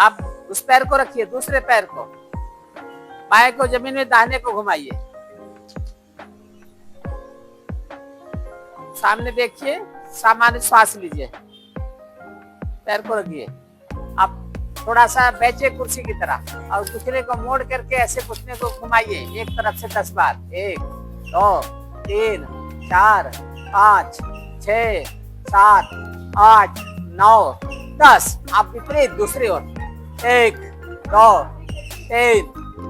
आप उस पैर को रखिए, दूसरे पैर को, बाएं को जमीन में, दाहिने को घुमाइए, सामने देखिए, सामान्य श्वास लीजिए, पैर को रखिए। आप थोड़ा सा बैठिए कुर्सी की तरह और दूसरे को मोड़ करके ऐसे घुटने को घुमाइए एक तरफ से 10 बार। 1 2 3 4 5 6 7 8 9 10। आप विपरीत दूसरी ओर। 1 2 3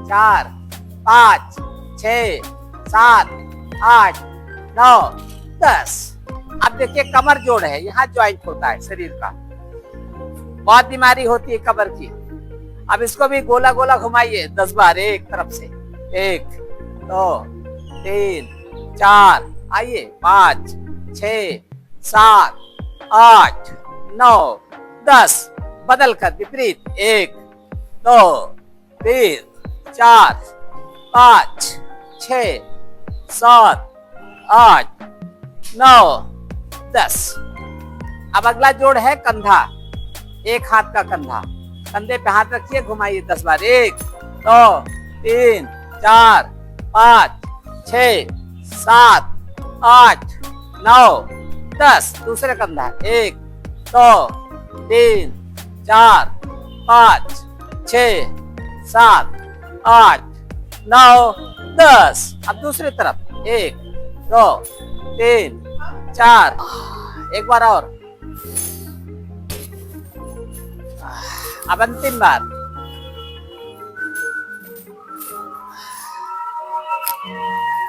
4 5 6 7 8 9 10। अब देखिए कमर जोड़ है, यहाँ ज्वाइंट होता है शरीर का, बहुत बीमारी होती है कमर की। अब इसको भी गोला गोला घुमाइए 10 बार एक तरफ से। 1 2 3 4 आइए 5 6 7 8 9 10। बदल कर विपरीत। 1 2 3 4 5 6 7 8 9 10। अब अगला जोड़ है कंधा, एक हाथ का कंधा, कंधे पे हाथ रखिए, घुमाइए 10 बार। 1 2 3 4 5 6 7 8 9 10। दूसरे कंधा। 1 2 3 4 5 6 7 8 9 10। अब दूसरी तरफ। 1 2 3 4। एक बार और। अब अंतिम बार।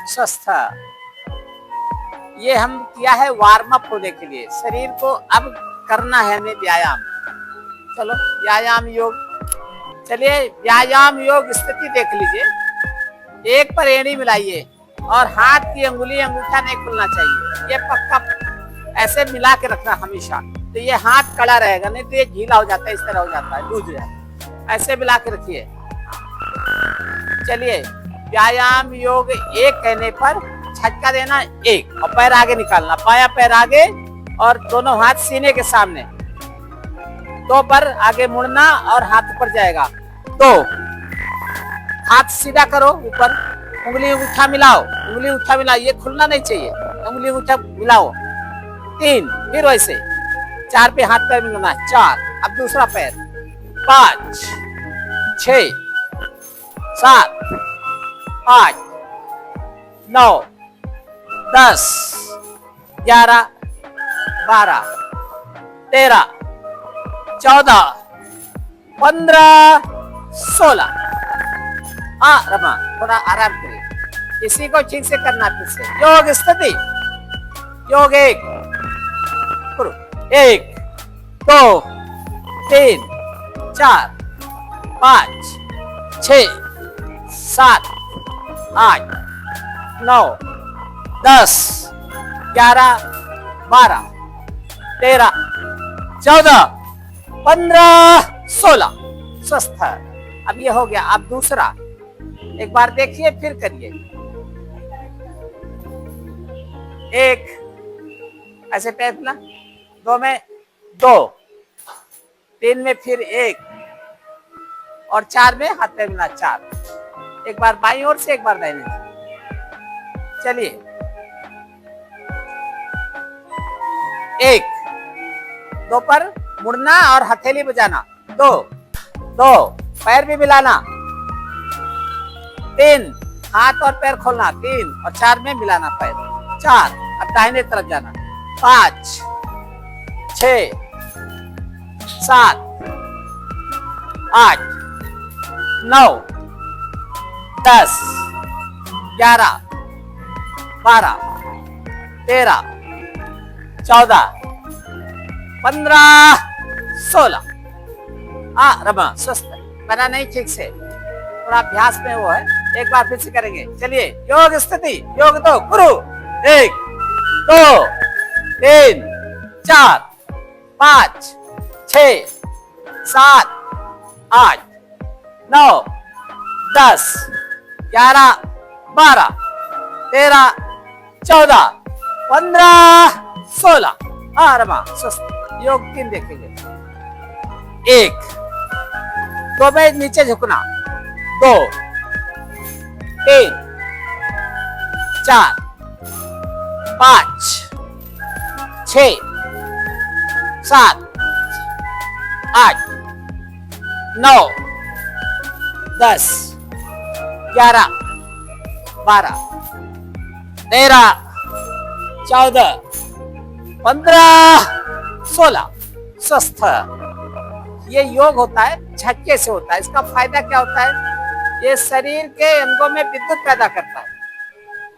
स्वस्थ। ये हम किया है वार्म अप होने के लिए, शरीर को अब करना है हमें व्यायाम। चलो व्यायाम योग। चलिए व्यायाम योग स्थिति देख लीजिए। एक पर एड़ी मिलाइए और हाथ की अंगुली अंगूठा नहीं खुलना चाहिए, ये पक्का ऐसे मिला के रखना हमेशा। तो ये हाथ कड़ा रहेगा, नहीं तो ये ढीला हो जाता है, इस तरह हो जाता है, लूज है। ऐसे मिला के रखिए। चलिए व्यायाम योग एक कहने पर झटका देना 1 और पैर आगे निकालना, बायां पैर आगे और दोनों हाथ सीने के सामने। 2 पर आगे मुड़ना और हाथ ऊपर जाएगा। 2 हाथ सीधा करो ऊपर, उंगली अंगूठा मिलाओ, उंगली अंगूठा मिलाओ, ये खुलना नहीं चाहिए, उंगली अंगूठा मिलाओ। 3 फिर वैसे। 4 पे हाथ पैर मिलाना। 4। अब दूसरा पैर। 5 6 7 8 9 10 11 12 13 14 15 16। रमा थोड़ा आराम करिए, इसी को ठीक से करना फिर से। योग स्थिति। योग 1 1 2 3 4 5 6 7 8 9 10 11 12 13 14 15 16। स्वस्थ। अब ये हो गया। अब दूसरा एक बार देखिए फिर करिए। 1 ऐसे पैर फैला, 2 में 2, 3 में फिर 1 और 4 में हाथ पैर मिला 4। एक बार बाईं ओर से, एक बार दाहिने से। चलिए 1 2 पर मुड़ना और हथेली बजाना। 2 2 पैर भी मिलाना। 3 हाथ और पैर खोलना। 3 और 4 में मिलाना पैर। 4 अब दाहिने तरफ जाना। 5 6 7 8 9 10 11 12 13 14 15 16। रमा स्वस्थ बना नहीं ठीक से, थोड़ा अभ्यास में वो है। एक बार फिर से करेंगे। चलिए योग स्थिति। योग 2 गुरु। 1 2 3 4 5 6 7 8 9 10 11 12 13 14 15 16। रमा स्वस्थ। योग 3 देखेंगे। 1 2 में नीचे झुकना, 2, 3, 4, 5, 6, 7, 8, 9, 10, 11, 12, 13, 14, 15, 16। स्वस्थ। ये योग होता है, झटके से होता है। इसका फायदा क्या होता है? ये शरीर के अंगों में विद्युत पैदा करता है,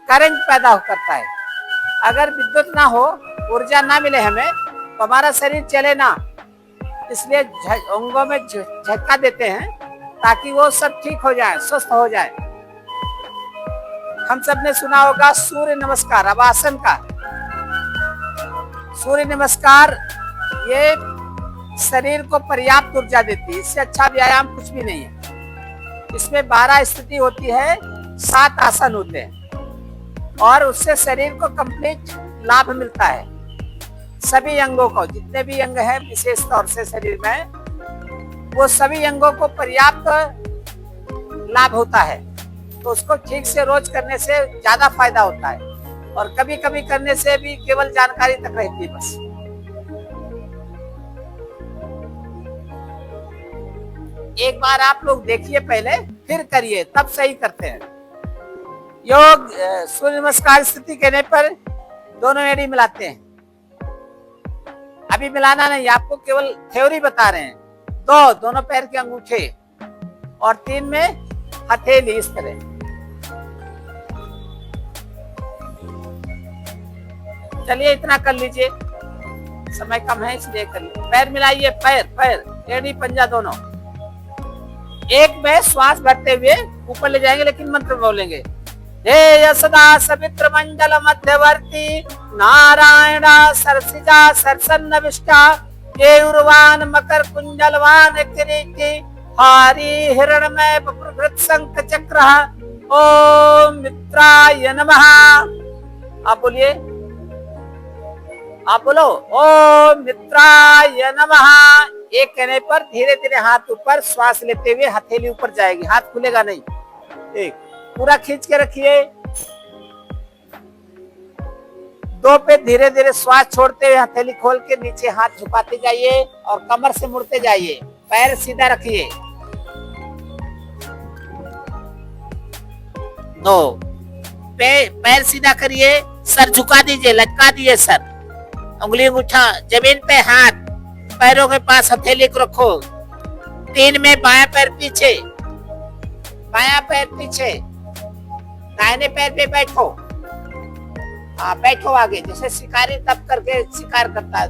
करंट पैदा करता है। अगर विद्युत ना हो, ऊर्जा ना मिले हमें, तो हमारा शरीर चले ना। इसलिए अंगों में झटका देते हैं ताकि वो सब ठीक हो जाए, स्वस्थ हो जाए। हम सब ने सुना होगा सूर्य नमस्कार, अब आसन का। सूर्य नमस्कार ये शरीर को पर्याप्त ऊर्जा देती है। इससे अच्छा व्यायाम कुछ भी नहीं है। इसमें 12 स्थिति होती है, 7 आसन होते हैं और उससे शरीर को कंप्लीट लाभ मिलता है। सभी अंगों को, जितने भी अंग हैं विशेष तौर से शरीर में, वो सभी अंगों को पर्याप्त लाभ होता है। तो उसको ठीक से रोज करने से ज्यादा फायदा होता है, और कभी कभी करने से भी केवल जानकारी तक रहती है बस। एक बार आप लोग देखिए पहले, फिर करिए, तब सही करते हैं। योग सूर्य नमस्कार स्थिति करने पर दोनों एड़ी मिलाते हैं। अभी मिलाना नहीं, आपको केवल थ्योरी बता रहे हैं। दोनों पैर के अंगूठे, और 3 में हथेली, इस तरह। चलिए इतना कर लीजिए, समय कम है इसलिए कर लीजिए। पैर मिलाइए, पैर, एड़ी, पंजा दोनों। एक में श्वास भरते हुए ऊपर ले जाएंगे, लेकिन मंत्र बोलेंगे। हे सदा सवित्र मंडल मध्यवर्ती नारायणा सरसिजा सरसन्नविष्टा ये उर्वान मकर कुंडलवान किरीटी हारी हिरणमय बपुरभृत शंख चक्र ओम मित्राय नमः। आप बोलिए, आप बोलो ओम मित्राय नमः। एक कहने पर धीरे धीरे हाथ ऊपर, श्वास लेते हुए हथेली ऊपर जाएगी, हाथ खुलेगा नहीं। एक पूरा खींच के रखिए। 2 पे धीरे धीरे श्वास छोड़ते हुए हथेली खोल के नीचे हाथ झुकाते जाइए और कमर से मुड़ते जाइए। पैर सीधा रखिए। 2 पैर सीधा करिए, सर झुका दीजिए, लटका दीजिए सर, उंगली अंगूठा जमीन पे, हाथ पैरों के पास हथेली को रखो। 3 में बायां पैर पीछे, बायां पैर पीछे, दाहिने पैर पे बैठो। बैठो आगे, जैसे शिकारी तब करके शिकार करता है।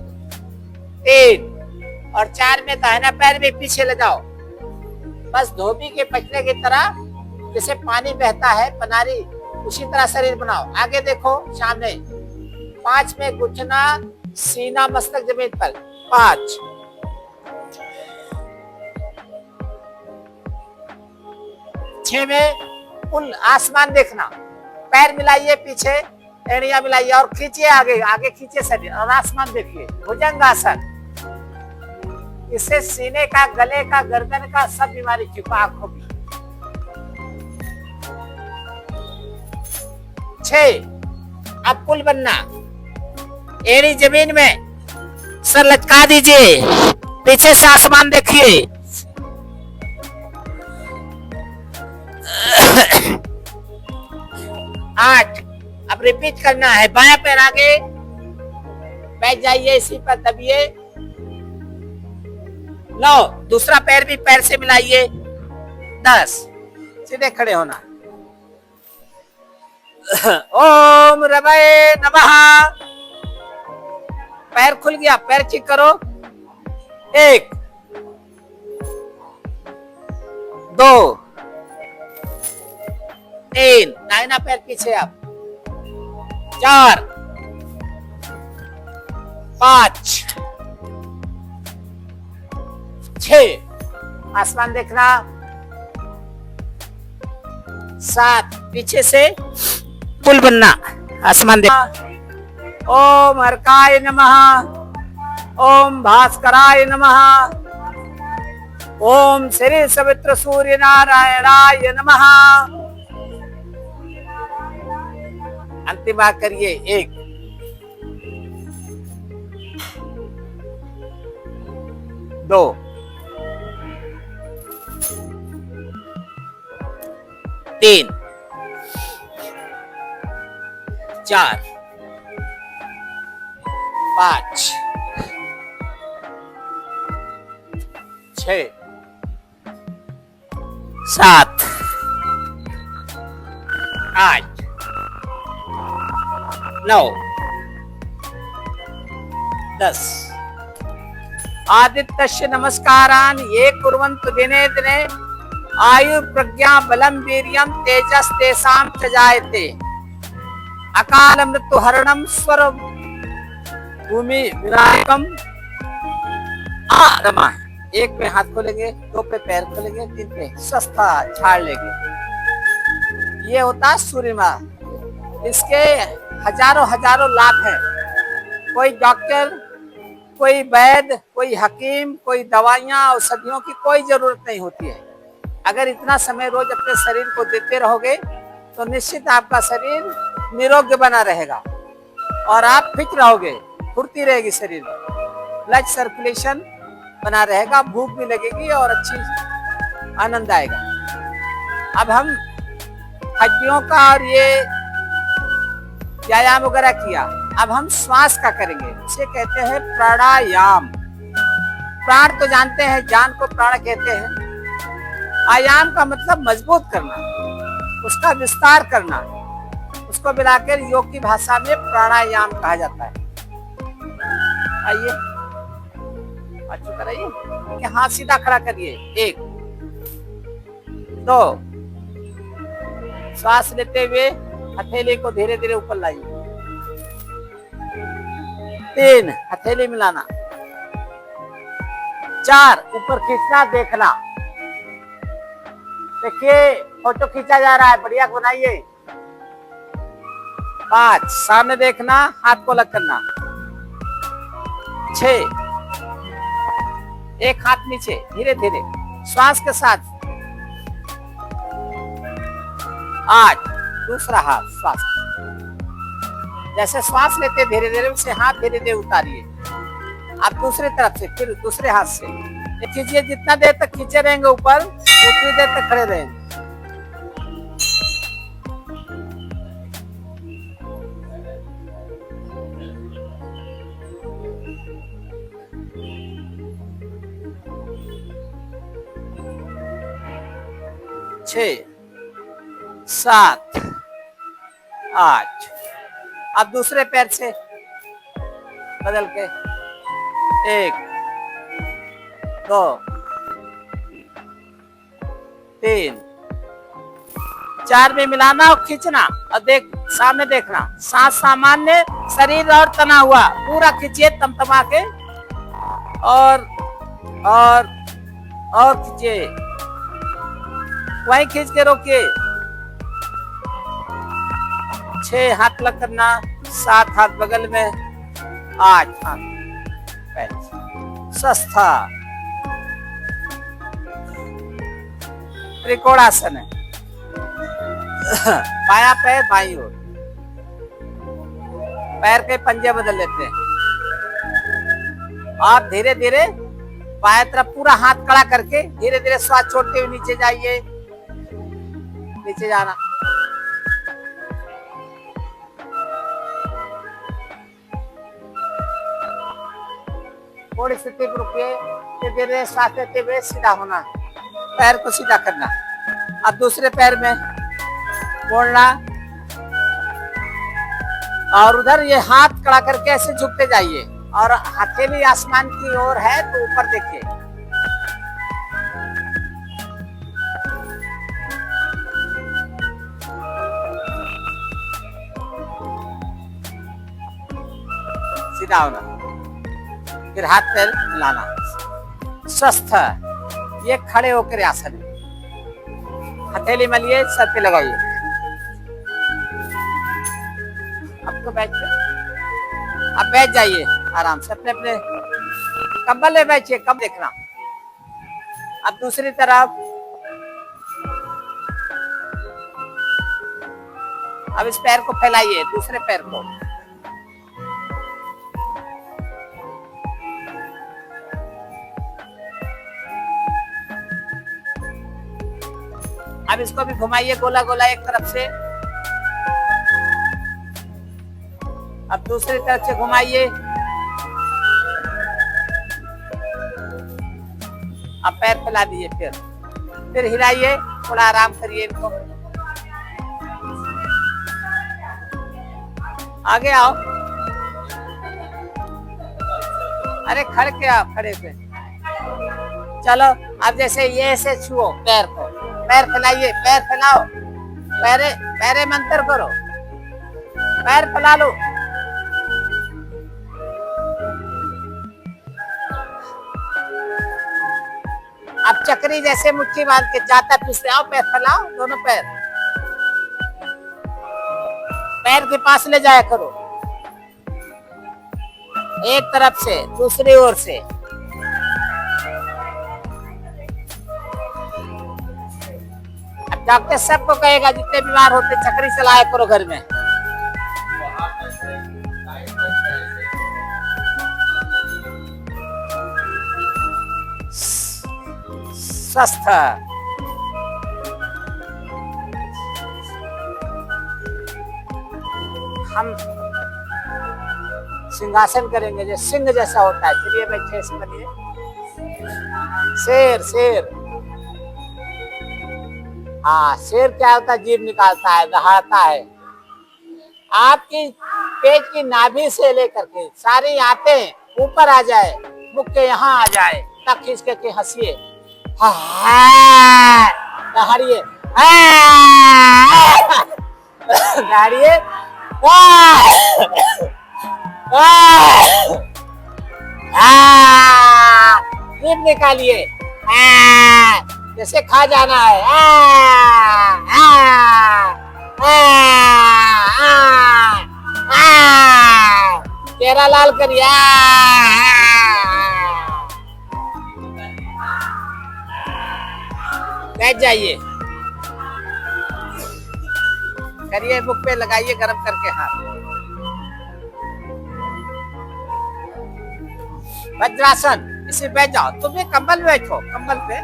3 और 4 में दाहिना पैर भी पीछे ले जाओ, बस धोबी के पचने की तरह, जैसे पानी बहता है पनारी, उसी तरह शरीर बनाओ। आगे देखो सामने। 5 में घुटना, सीना, मस्तक जमीन पर। 5 6 में फुल आसमान देखना। पैर मिलाइए पीछे, एड़ियां मिलाइए और खींचिए आगे, आगे खींचिए शरीर और आसमान देखिए। भुजंगासन, इससे सीने का, गले का, गर्दन का सब बीमारी ठीक, आंखों की। 6 अब पुल बनना। एड़ी जमीन में, सर लटका दीजिए, पीछे से आसमान देखिए। 8 अब रिपीट करना है। बायां पैर आगे, बैठ जाइए, इसी पर दबिए। 9 दूसरा पैर भी पैर से मिलाइए। 10 सीधे खड़े होना। ओम रवये नमः। पैर खुल गया, पैर चेक करो। 1 2 3 दाहिना पैर पीछे, आप 4 5 6 आसमान देखना। 7 पीछे से पुल बनना, आसमान देखना। ओम हरकाय नमः, ओम भास्कराय नमः, ओम श्री सवित्र सूर्य नारायणाय नमः। अंतिम बार करिए। 1 2 3 4 5 6 7 8 9 10। आदित्यस्य नमस्कारान् ये कुर्वन्तु दिने दिने आयु प्रज्ञा बलम वीर्यम तेजस तेषां च जायते। अकाल मृत्यु हरणम स्वर भूमि विनायकम। रमा। 1 पे हाथ खोलेंगे, 2 पे पैर खोलेंगे, 3 पे स्वस्था झाड़ लेंगे। ये होता है सूर्य माह। इसके हजारों हजारों लाभ हैं। कोई डॉक्टर, कोई वैद्य, कोई हकीम, कोई दवाइयाँ औषधियों की कोई जरूरत नहीं होती है। अगर इतना समय रोज अपने शरीर को देते रहोगे तो निश्चित आपका शरीर निरोग्य बना रहेगा और आप फिट रहोगे, फुर्ती रहेगी शरीर में, ब्लड सर्कुलेशन बना रहेगा, भूख भी लगेगी और अच्छी आनंद आएगा। अब हम हड्डियों का और ये व्यायाम वगैरह किया, अब हम श्वास का करेंगे। इसे कहते हैं प्राणायाम। प्राण तो जानते हैं, जान को प्राण कहते हैं। आयाम का मतलब मजबूत करना, उसका विस्तार करना, उसको मिलाकर योग की भाषा में प्राणायाम कहा जाता है। आइए अच्छा कराइए, हाथ सीधा खड़ा करिए। 1 2 श्वास लेते हुए हथेली को धीरे धीरे ऊपर लाइए। 3 हथेली मिलाना। 4 ऊपर खींचना, देखना। देखिए फोटो खींचा जा रहा है, बढ़िया बनाइए। 5 सामने देखना, हाथ को अलग करना। 6 एक हाथ नीचे, धीरे धीरे श्वास के साथ। 8 दूसरा हाथ श्वास, जैसे श्वास लेते धीरे धीरे उसे हाथ धीरे धीरे उतारिए। आप दूसरी तरफ से, फिर दूसरे हाथ से खींचिए। जितना देर तक खींचे रहेंगे ऊपर, उतनी देर तक खड़े रहेंगे। छः 7 8 अब दूसरे पैर से बदल के 1 2 3 4 में मिलाना और खींचना और देख सामने देखना। सांस सामान्य, शरीर और तना हुआ, पूरा खींचिए तमतमा के और खींचिए, वहीं खींच के रोकिए। 6 हाथ लग करना, 7 हाथ बगल में, 8 हाथ स्वस्था। त्रिकोणासन है। बायां पैर बाईं ओर, पैर के पंजे बदल लेते हैं। आप धीरे धीरे बाएं तरफ पूरा हाथ खड़ा करके धीरे धीरे श्वास छोड़ते हुए नीचे जाइए, नीचे जाना। थोड़ी स्थिति पर रुकिए, धीरे धीरे सांस लेते हुए सीधा होना, पैर को सीधा करना। अब दूसरे पैर में मोड़ना और उधर ये हाथ खड़ा करके ऐसे झुकते जाइए और हथेली आसमान की ओर है तो ऊपर देखिए। सीधा होना, फिर हाथ पैर लाना, स्वस्थ। ये खड़े होकर आसन है। हथेली मलिए, सर पे लगाइए। अब तो बैठ अब बैठ जाइए आराम से, अपने अपने कंबल में बैठिए, कब देखना। अब दूसरी तरफ, अब इस पैर को फैलाइए, दूसरे पैर को। अब इसको भी घुमाइए गोला गोला एक तरफ से। अब दूसरी तरफ से घुमाइए। अब पैर फैला दीजिए, फिर हिलाइए, थोड़ा आराम करिए इनको। आगे आओ। अरे खड़े के आप, खड़े पे। चलो अब जैसे ये ऐसे छुओ पैर को, पैर फैलाइए, पैर फैलाओ, पैरे मंत्र करो, पैर फैला लो। अब चक्री जैसे मुट्ठी बांध के जाता पीछे आओ, पैर फैलाओ, दोनों पैर के पास ले जाया करो, एक तरफ से दूसरी ओर से। अब डॉक्टर सबको कहेगा जितने बीमार होते चक्री चलाया करो घर में। स्वस्थ। हम सिंहासन करेंगे जो सिंह जैसा होता है। चलिए बैठे, समझिए। शेर, हाँ, शेर क्या होता है? जीभ निकालता है, दहाड़ता है। आपकी पेट की नाभि से लेकर के सारी आंतें ऊपर आ जाए, मुख के यहाँ आ जाए, तब खींच के हंसिए, दहाड़िए, दहाड़िए, जीभ निकालिए, जैसे खा जाना है। चेहरा लाल करिए। बैठ जाइए, करिए, मुख पे लगाइए गरम करके हाथ। वज्रासन, इसे बैठ जाओ, तुम भी कंबल में बैठो, कंबल पे।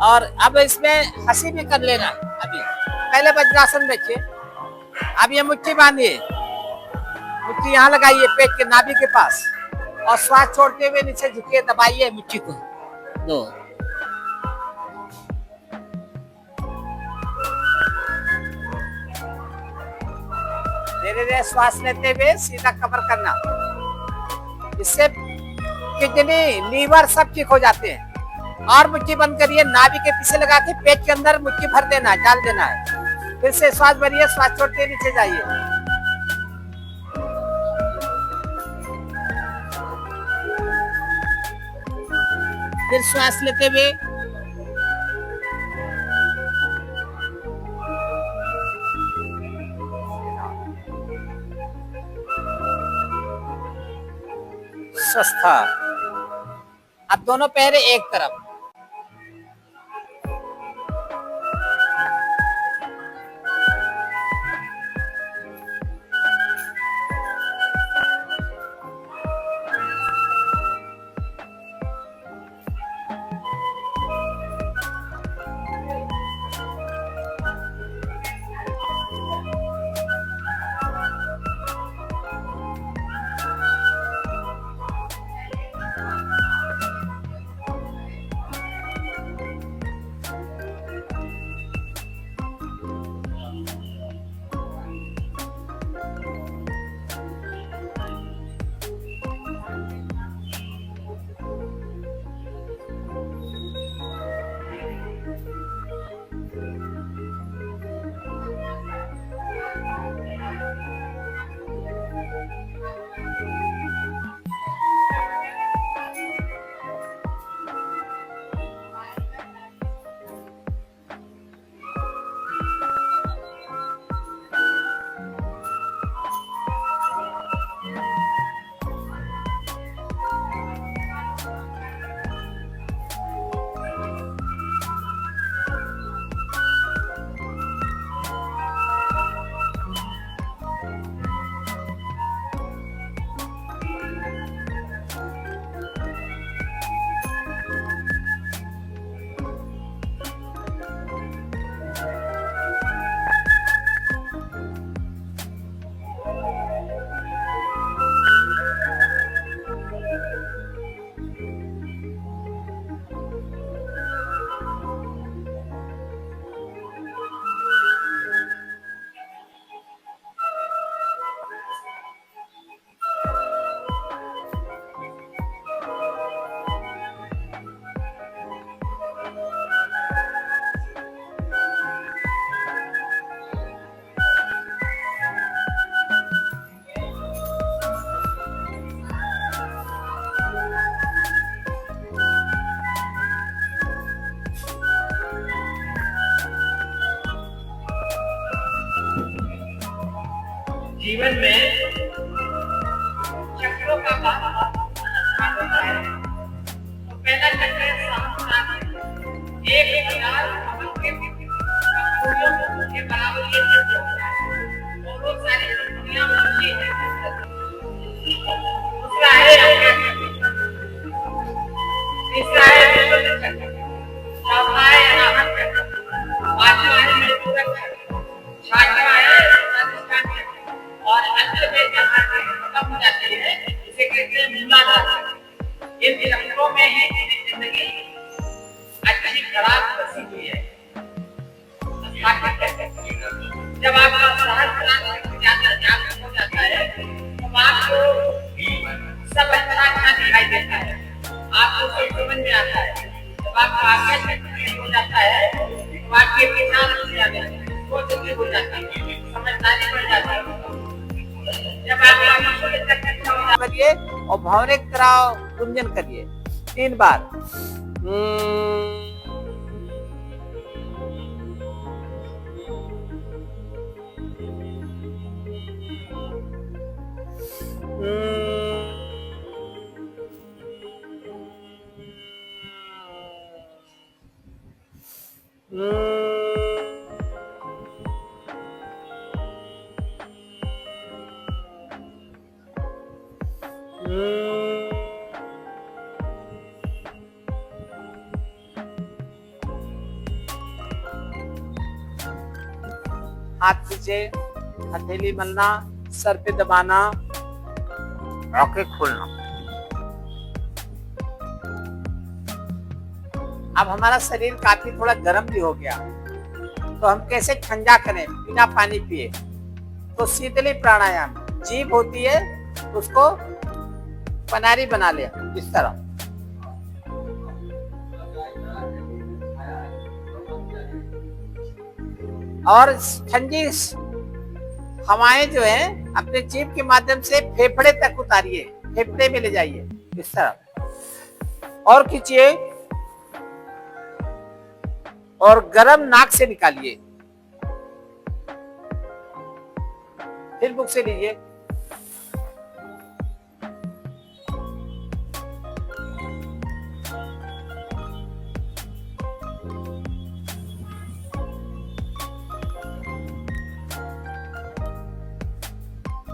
और अब इसमें हंसी भी कर लेना। अभी पहले वज्रासन बैठिए। अब ये मुट्ठी बांधिए, मुट्ठी यहाँ लगाइए पेट के नाभि के पास, और श्वास छोड़ते हुए नीचे झुकिए, दबाइए मुट्ठी को। दो, धीरे धीरे श्वास लेते हुए सीधा कवर करना। इससे किडनी, लीवर सब ठीक हो जाते हैं। और मुट्ठी बंद करिए, नाभि के पीछे लगा के पेट के अंदर मुट्ठी भर देना है, डाल देना है। फिर से श्वास भरिए, श्वास छोड़ते नीचे जाइए। फिर श्वास लेते हुए स्वस्थ। अब दोनों पैर एक तरफ। जीवन में चक्रों का काम होता है। तो पहला चक्र है सहस्त्रार, 1000 के बराबर ये चक्र होता है। दोनों सारी दुनिया होती है। दूसरा है तीसरा है चक्र, चौथा है अनाहत चक्र, पांचवा है मणिपूरक चक्र, छठवां है स्वादिष्ठान चक्र और अंत में जहाँ से खत्म हो जाती है इसे कहते हैं मूलाधार चक्र। इन चक्रों में ही जिंदगी अच्छी खराब बसी हुई है। जब आपका सहस्त्रार चक्र जागृत हो जाता है तो आपको सब अच्छा दिखाई देता है, आपको सब समझ में आता है। जब आपका आज्ञा चक्र हो जाता है तो आपके विचार हो जाते हैं, सोच हो जाती है, समझदारी बढ़ जाती है। जब आप चक्र करिए और भावनिक तरह गुंजन करिए 3 बार। हाथ पीछे, हथेली मलना, सर पे दबाना, आंखें खोलना। अब हमारा शरीर काफी थोड़ा गर्म भी हो गया, तो हम कैसे ठंडा करें बिना पानी पिए? तो शीतली प्राणायाम, जीभ होती है उसको पनारी बना ले इस तरह, और ठंडी हवाएं जो है अपने जीभ के माध्यम से फेफड़े तक उतारिए, फेफड़े में ले जाइए इस तरह, और खींचिए और गरम नाक से निकालिए, फिर मुख से लीजिए।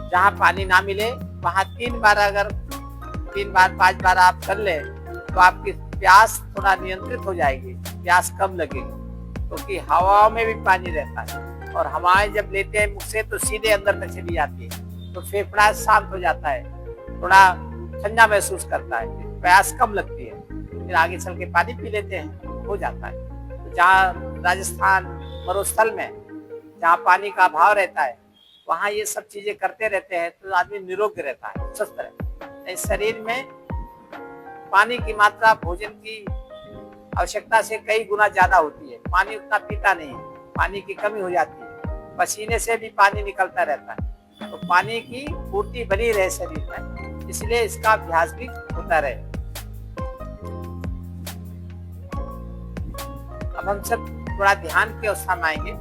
जहाँ पानी ना मिले वहां 3 बार, अगर 3 बार 5 बार आप कर ले तो आपकी प्यास थोड़ा नियंत्रित हो जाएगी, प्यास कम लगेगी, क्योंकि हवा में भी पानी रहता है और हवाएं जब लेते हैं मुख से तो सीधे अंदर तक चली जाती है, तो फेफड़ा शांत हो जाता है, थोड़ा ठंडा महसूस करता है, प्यास कम लगती है, फिर आगे चल के पानी पी लेते हैं, हो जाता है। तो जहाँ राजस्थान मरुस्थल में जहाँ पानी का अभाव रहता है वहां ये सब चीजें करते रहते हैं तो आदमी निरोग रहता है, स्वस्थ रहता है। इस शरीर में पानी की मात्रा भोजन की आवश्यकता से कई गुना ज्यादा होती है, पानी उतना पीता नहीं है, पानी की कमी हो जाती है, पसीने से भी पानी निकलता रहता है, तो पानी की पूर्ति बनी रहे शरीर में, इसलिए इसका अभ्यास भी होता रहे। अब हम सब थोड़ा ध्यान की अवस्था में आएंगे,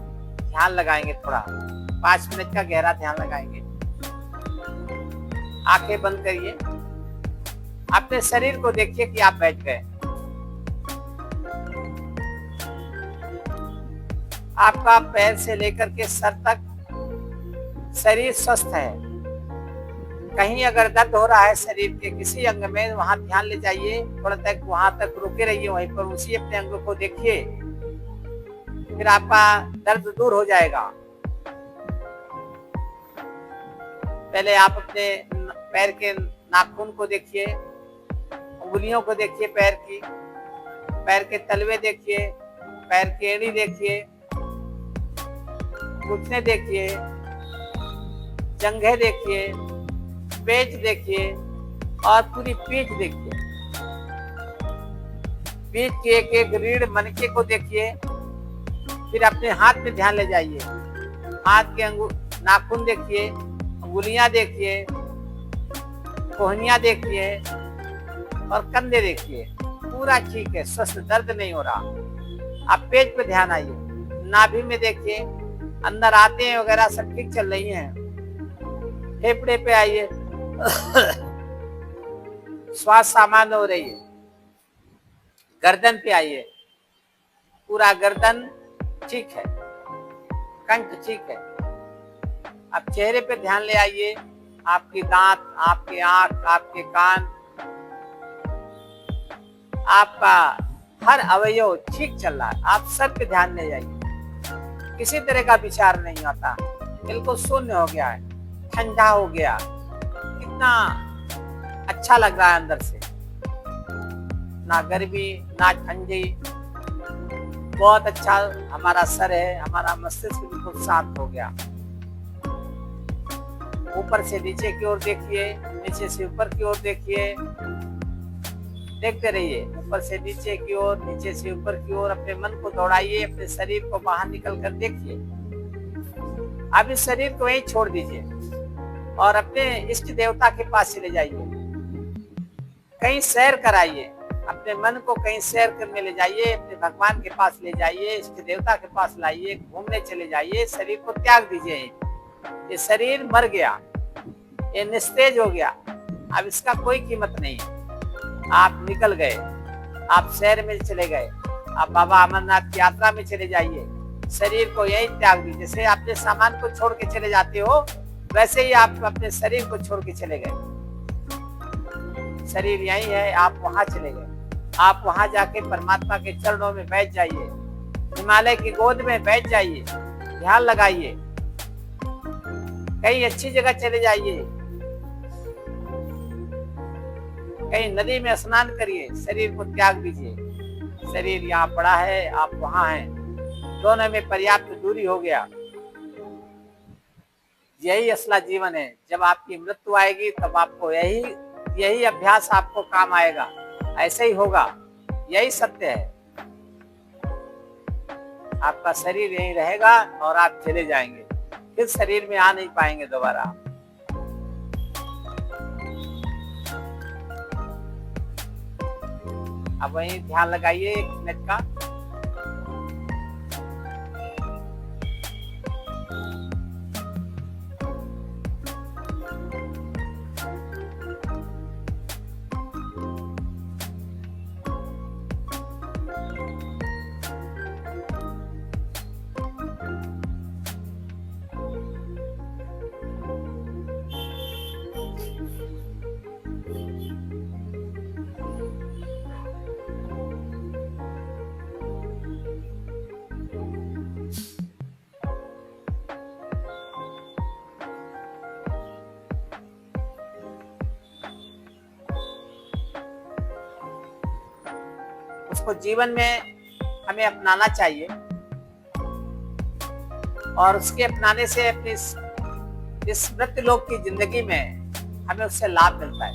ध्यान लगाएंगे, थोड़ा 5 मिनट का गहरा ध्यान लगाएंगे। आंखें बंद करिए, अपने शरीर को देखिए कि आप बैठ गए। आपका पैर से लेकर के सर तक शरीर स्वस्थ है। कहीं अगर दर्द हो रहा है शरीर के किसी अंग में, वहां ध्यान ले जाइए, थोड़ा तक वहां तक रुके रहिए, वहीं पर उसी अपने अंग को देखिए, फिर आपका दर्द दूर हो जाएगा। पहले आप अपने पैर के नाखून को देखिए, उंगलियों को देखिए, पैर के तलवे देखिए, पैर की एड़ी देखिए, घुटने देखिए, जंघे देखिए, पेट देखिए और पूरी पीठ देखिए। पीठ की एक एक रीढ़ मनके को देखिए, फिर अपने हाथ में ध्यान ले जाइए, हाथ के नाखून देखिए, अंगुलियां देखिए, कोहनियां देखिए और कंधे देखिए, पूरा ठीक है, स्वस्थ, दर्द नहीं हो रहा। आप पेट पे ध्यान आइए, नाभि में देखिए, अंदर आते हैं वगैरह सब ठीक चल रही हैं, फेफड़े पे आइए, श्वास सामान्य हो रही है। गर्दन पे आइए, पूरा गर्दन ठीक है, कंठ ठीक है। अब चेहरे पे ध्यान ले आइए, आपकी दांत, आपके आंख, आपके कान, आपका हर अवयव ठीक चल रहा है। आप सब पे ध्यान ले जाइए, किसी तरह का विचार नहीं आता, बिल्कुल शून्य हो गया है, ठंडा हो गया, कितना अच्छा लग रहा है अंदर से, ना गर्मी ना ठंडी, बहुत अच्छा हमारा सर है, हमारा मस्तिष्क बिल्कुल शांत हो गया। ऊपर से नीचे की ओर देखिए, नीचे से ऊपर की ओर देखिए, देखते रहिए, ऊपर से नीचे की ओर, नीचे से ऊपर की ओर। अपने मन को दौड़ाइए, अपने शरीर को बाहर निकल कर देखिए। अब इस शरीर को वहीं छोड़ दीजिए और अपने इष्ट देवता के पास चले जाइए, कहीं सैर कराइए, अपने मन को कहीं सैर करने ले जाइए, अपने भगवान के पास ले जाइए, इष्ट देवता के पास लाइए, घूमने चले जाइए। शरीर को त्याग दीजिए। ये शरीर मर गया, ये निस्तेज हो गया, अब इसका कोई कीमत नहीं है। आप निकल गए, आप शहर में चले गए, आप बाबा अमरनाथ की यात्रा में चले जाइए, शरीर को यही त्याग दीजिए। जैसे अपने सामान को छोड़ के चले जाते हो, वैसे ही आप अपने शरीर को छोड़ के चले गए। शरीर यही है, आप वहां चले गए। आप वहां जाके परमात्मा के चरणों में बैठ जाइए, हिमालय की गोद में बैठ जाइए, ध्यान लगाइए, कहीं अच्छी जगह चले जाइए, कहीं नदी में स्नान करिए, शरीर को त्याग दीजिए। शरीर यहाँ पड़ा है, आप वहां हैं, दोनों में पर्याप्त दूरी हो गया। यही असला जीवन है। जब आपकी मृत्यु आएगी तब आपको यही अभ्यास आपको काम आएगा। ऐसे ही होगा, यही सत्य है। आपका शरीर यहीं रहेगा और आप चले जाएंगे, फिर शरीर में आ नहीं पाएंगे दोबारा। अब वहीं ध्यान लगाइए 1 मिनट का। उसको जीवन में हमें अपनाना चाहिए और उसके अपनाने से अपनी इस मृत्यु लोक की जिंदगी में हमें उससे लाभ मिलता है।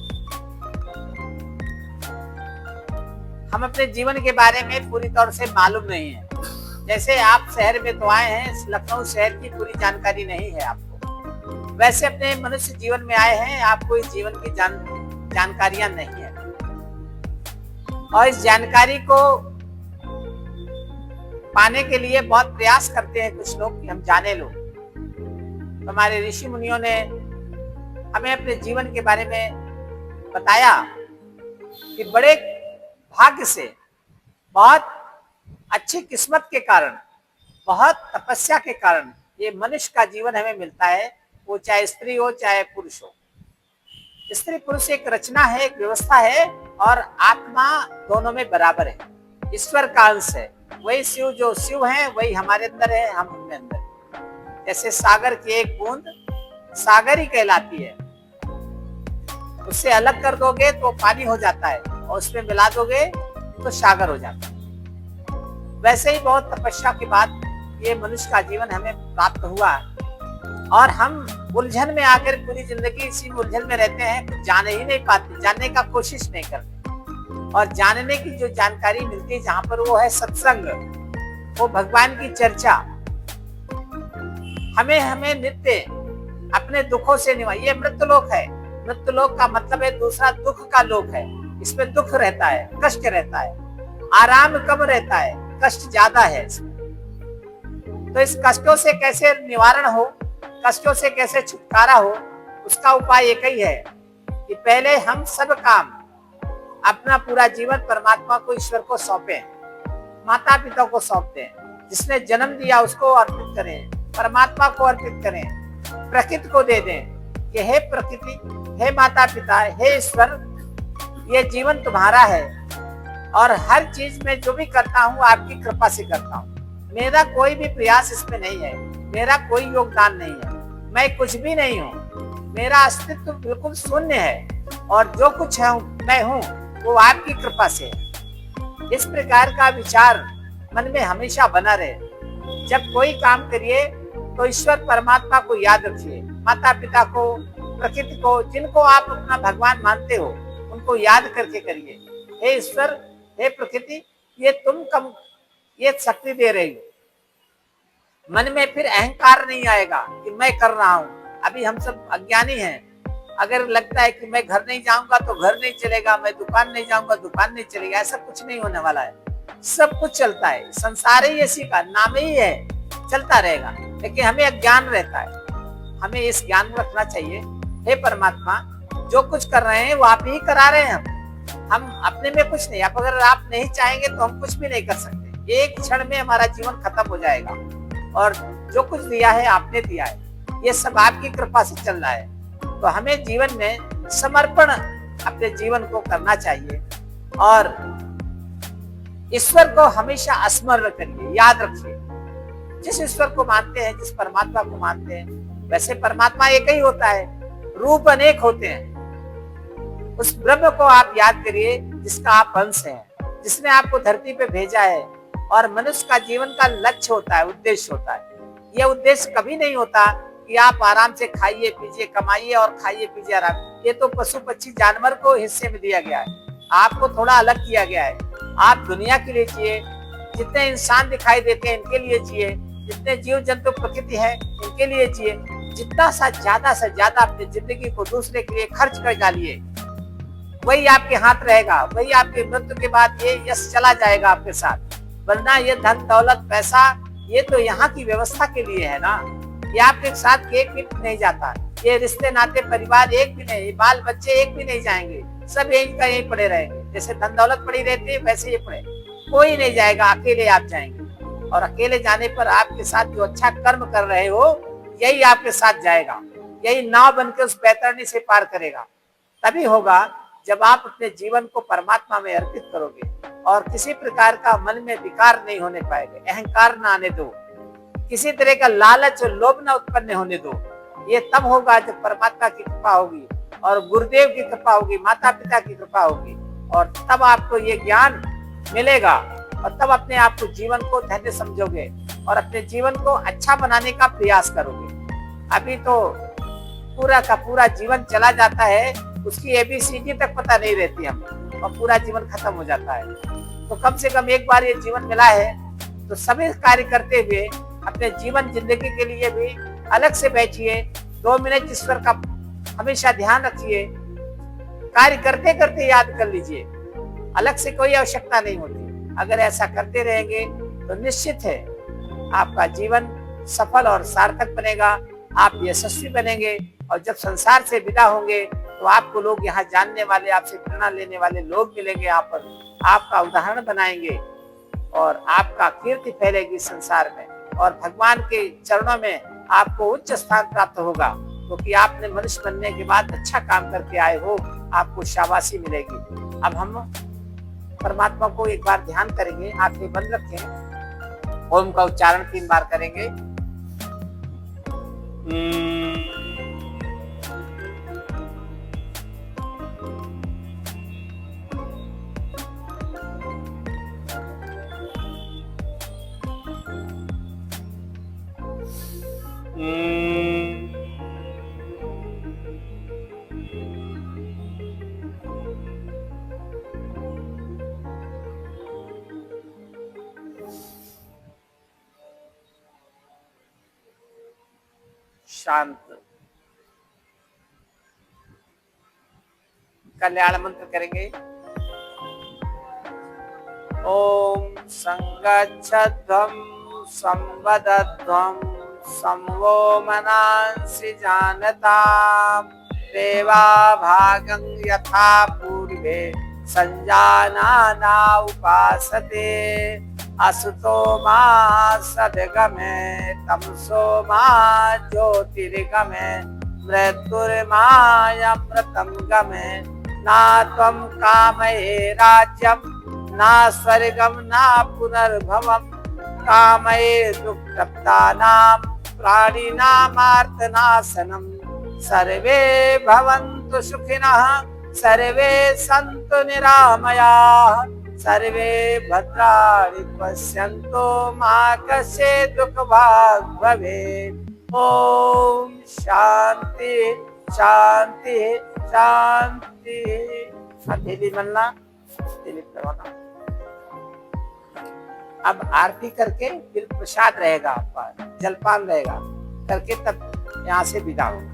हम अपने जीवन के बारे में पूरी तौर से मालूम नहीं है। जैसे आप शहर में तो आए हैं, लखनऊ शहर की पूरी जानकारी नहीं है आपको, वैसे अपने मनुष्य जीवन में आए हैं, आपको इस जीवन की जानकारियां नहीं है। और इस जानकारी को पाने के लिए बहुत प्रयास करते हैं कुछ लोग कि हम जाने लो। तो हमारे ऋषि मुनियों ने हमें अपने जीवन के बारे में बताया कि बड़े भाग्य से, बहुत अच्छी किस्मत के कारण, बहुत तपस्या के कारण ये मनुष्य का जीवन हमें मिलता है, वो चाहे स्त्री हो चाहे पुरुष हो। स्त्री पुरुष एक रचना है, एक व्यवस्था है, और आत्मा दोनों में बराबर है, ईश्वर का अंश है। वही शिव, जो शिव है वही हमारे अंदर है, हम उनमें अंदर। जैसे सागर की एक बूंद सागर ही कहलाती है, उससे अलग कर दोगे तो पानी हो जाता है, और उसमें मिला दोगे तो सागर हो जाता है। वैसे ही बहुत तपस्या के बाद ये मनुष्य का जीवन हमें प्राप्त हुआ, और हम उलझन में आकर पूरी जिंदगी इसी उलझन में रहते हैं, कुछ जाने ही नहीं पाते, जानने का कोशिश नहीं करते। और जानने की जो जानकारी मिलती है जहां पर, वो है सत्संग, वो भगवान की चर्चा। हमें नित्य अपने दुखों से निवार। ये मृत्यु लोक है, मृत्यु लोक का मतलब है दूसरा दुख का लोक है। इसमें दुख रहता है, कष्ट रहता है, आराम कम रहता है, कष्ट ज्यादा है इसमें। तो इस कष्टों से कैसे निवारण हो, कष्टों से कैसे छुटकारा हो, उसका उपाय एक ही है कि पहले हम सब काम, अपना पूरा जीवन परमात्मा को, ईश्वर को सौंपे, माता पिता को सौंप दें, जिसने जन्म दिया उसको अर्पित करें, परमात्मा को अर्पित करें, प्रकृति को दे दें कि हे प्रकृति, हे माता पिता, हे ईश्वर, ये जीवन तुम्हारा है और हर चीज में जो भी करता हूँ आपकी कृपा से करता हूँ। मेरा कोई भी प्रयास इसमें नहीं है, मेरा कोई योगदान नहीं है, मैं कुछ भी नहीं हूँ, मेरा अस्तित्व बिल्कुल शून्य है और जो कुछ है मैं हूँ वो आपकी कृपा से है। इस प्रकार का विचार मन में हमेशा बना रहे। जब कोई काम करिए तो ईश्वर परमात्मा को याद रखिए, माता पिता को, प्रकृति को, जिनको आप अपना भगवान मानते हो उनको याद करके करिए। हे ईश्वर, हे प्रकृति, ये तुम कम ये शक्ति दे रही हो। मन में फिर अहंकार नहीं आएगा कि मैं कर रहा हूँ। अभी हम सब अज्ञानी हैं। अगर लगता है कि मैं घर नहीं जाऊंगा तो घर नहीं चलेगा, मैं दुकान नहीं जाऊंगा दुकान नहीं चलेगा, ऐसा कुछ नहीं होने वाला है। सब कुछ चलता है, संसार ही ऐसी का नाम ही है, चलता रहेगा, लेकिन हमें अज्ञान रहता है। हमें इस ज्ञान को रखना चाहिए, हे परमात्मा, जो कुछ कर रहे हैं वो आप ही करा रहे हैं। हम अपने में कुछ नहीं, अगर आप नहीं चाहेंगे तो हम कुछ भी नहीं कर सकते। एक क्षण में हमारा जीवन खत्म हो जाएगा और जो कुछ दिया है आपने दिया है, ये सब आपकी कृपा से चल रहा है। तो हमें जीवन में समर्पण अपने जीवन को करना चाहिए और ईश्वर को हमेशा स्मरण करिए, याद रखिए। जिस ईश्वर को मानते हैं, जिस परमात्मा को मानते हैं, वैसे परमात्मा एक ही होता है, रूप अनेक होते हैं। उस ब्रह्म को आप याद करिए जिसका आप अंश हैं, जिसने आपको धरती पे भेजा है। और मनुष्य का जीवन का लक्ष्य होता है, उद्देश्य होता है। यह उद्देश्य कभी नहीं होता कि आप आराम से खाइए पीजिए, कमाइए और खाइए पीजिए आराम। ये तो पशु पक्षी जानवर को हिस्से में दिया गया है, आपको थोड़ा अलग किया गया है। आप दुनिया के लिए जिए, जितने इंसान दिखाई देते हैं इनके लिए जिए, जितने जीव जंतु प्रकृति है इनके लिए जिए। जितना सा ज्यादा से ज्यादा अपनी जिंदगी को दूसरे के लिए खर्च कर डालिए, वही आपके हाथ रहेगा, वही आपके मृत्यु के बाद ये यश चला जाएगा आपके साथ। वरना ये धन दौलत पैसा ये तो यहाँ की व्यवस्था के लिए है ना, ये आपके साथ एक भी नहीं जाता। ये रिश्ते नाते परिवार एक भी नहीं, बाल बच्चे एक भी नहीं जाएंगे, सब यही का यही पड़े रहेंगे। जैसे धन दौलत पड़ी रहती है वैसे ये पड़े, कोई नहीं जाएगा, अकेले आप जाएंगे। और अकेले जाने पर आपके साथ जो अच्छा कर्म कर रहे हो यही आपके साथ जाएगा, यही नाव बनकर उस बैतरणी से पार करेगा। तभी होगा जब आप अपने जीवन को परमात्मा में अर्पित करोगे और किसी प्रकार का मन में विकार नहीं होने पाएगा, अहंकार ना आने दो, किसी तरह का लालच और लोभ ना उत्पन्न होने दो। ये तब होगा जब परमात्मा की कृपा होगी और गुरुदेव की कृपा होगी, माता पिता की कृपा होगी, और तब आपको ये ज्ञान मिलेगा और तब अपने आप को जीवन को धन्य समझोगे और अपने जीवन को अच्छा बनाने का प्रयास करोगे। अभी तो पूरा का पूरा जीवन चला जाता है, उसकी ABCD तक पता नहीं रहती हम, और पूरा जीवन खत्म हो जाता है। तो कम से कम एक बार ये जीवन मिला है तो सभी कार्य करते हुए अपने जीवन जिंदगी के लिए भी अलग से बैठिए, 2 मिनट ईश्वर का हमेशा ध्यान रखिए, कार्य करते करते याद कर लीजिए, अलग से कोई आवश्यकता नहीं होती। अगर ऐसा करते रहेंगे तो निश्चित है आपका जीवन सफल और सार्थक बनेगा, आप यशस्वी बनेंगे। और जब संसार से विदा होंगे तो आपको लोग यहाँ जानने वाले, आपसे प्रेरणा लेने वाले लोग मिलेंगे, यहाँ पर आपका उदाहरण बनाएंगे और आपका कीर्ति फैलेगी संसार में, और भगवान के चरणों में आपको उच्च स्थान प्राप्त होगा, क्योंकि आपने मनुष्य बनने के बाद अच्छा काम करके आए हो, आपको शाबाशी मिलेगी। अब हम परमात्मा को एक बार ध्यान करेंगे, आंखें बंद रखें, ओम का उच्चारण 3 बार करेंगे। शांत। कल्याण मंत्र करेंगे। ओम संगच्छध्वं संवदध्वं संवो मनांसि जानताम् देवा भागं यथा पूर्वे संजानाना उपासते असुतो मा सद्गमे तमसो मा ज्योतिर्गमे मृत्युर्मायमृतं गमे ना त्वं कामये राज्यं ना स्वर्गं ना पुनर्भवं कामये दुःखतप्तानां प्राणिनामार्तनाशनं सर्वे भवन्तु सुखिनः सर्वे सन्तु निरामयाः सर्वे भद्राणि पश्यन्तु मा कश्चित् दुःखभाग् भवेत्। ओम शांति शांति शांति। हथेली मलना, हथेली करवाना। अब आरती करके फिर प्रसाद रहेगा, आपका जलपान रहेगा, करके तब यहाँ से विदा होगा।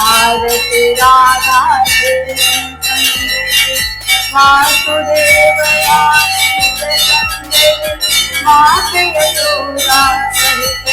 आरती राधा वासुदेवया मातृ यशोदा सहित